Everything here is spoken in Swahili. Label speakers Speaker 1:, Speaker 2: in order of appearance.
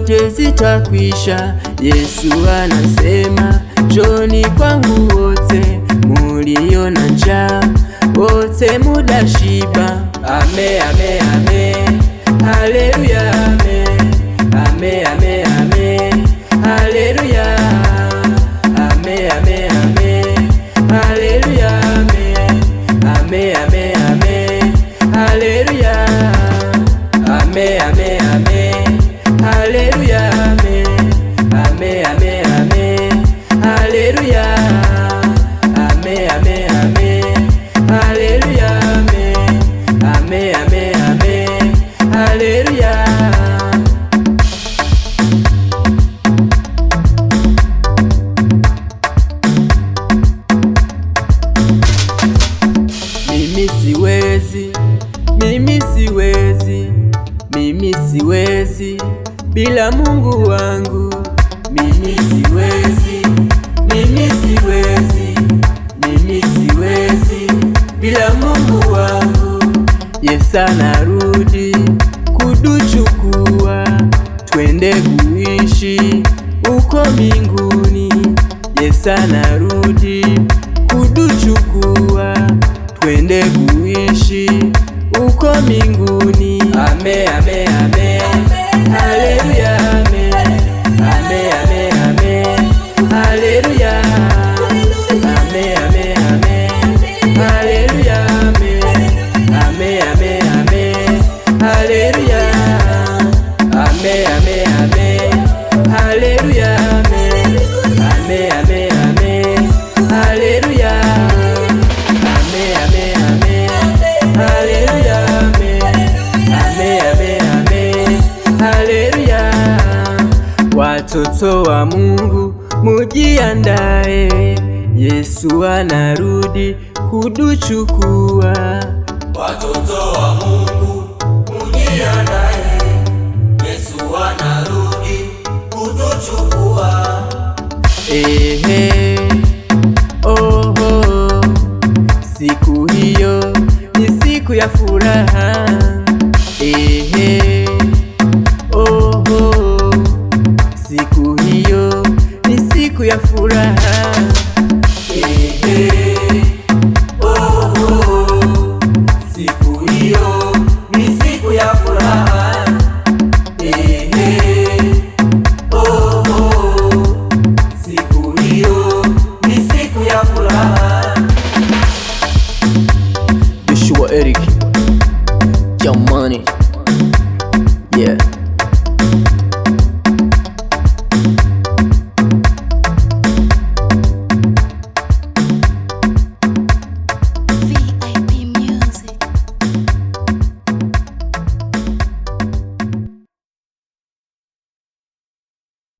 Speaker 1: zote zitakwisha. Yesu anasema, njoni kwangu wote mulio na njaa, wote mutashiba. Amen, amen, amen. Haleluya, amen. Amen, amen, amen. Haleluya. Amen, amen, amen. Haleluya, amen. Amen, amen, amen. Haleluya. Amen, amen, amen. Haleluya, amen. Amen, amen, amen. Haleluya. Amen, amen, amen. Haleluya, amen. Amen, amen, amen. Haleluya. Mimi siwezi, mimi siwezi, mimi siwezi bila Mungu wangu. Mimi siwezi, mimi siwezi, mimi siwezi bila Mungu wangu. Yesu anarudi kutuchukua, twende kuishi uko mbinguni. Yesu anarudi kutuchukua, twende kuishi uko mbinguni. Amen, amen, amen. Haleluya, amen. Amen, amen, amen. Haleluya. Amen, amen, amen. Haleluya, amen. Amen, amen, amen. Haleluya. Amen, amen, amen. Haleluya, amen. Amen, amen, amen. Haleluya. Amen, amen, amen. Haleluya, amen. Amen, amen, amen. Haleluya. Watoto wa Mungu mujiandae, Yesu anarudi kutuchukua.
Speaker 2: Watoto wa Mungu mujiandae, Yesu anarudi kutuchukua.
Speaker 1: Ehe, oho, siku hiyo ni siku ya furaha. Ehe, oho, siku hiyo ni siku ya furaha.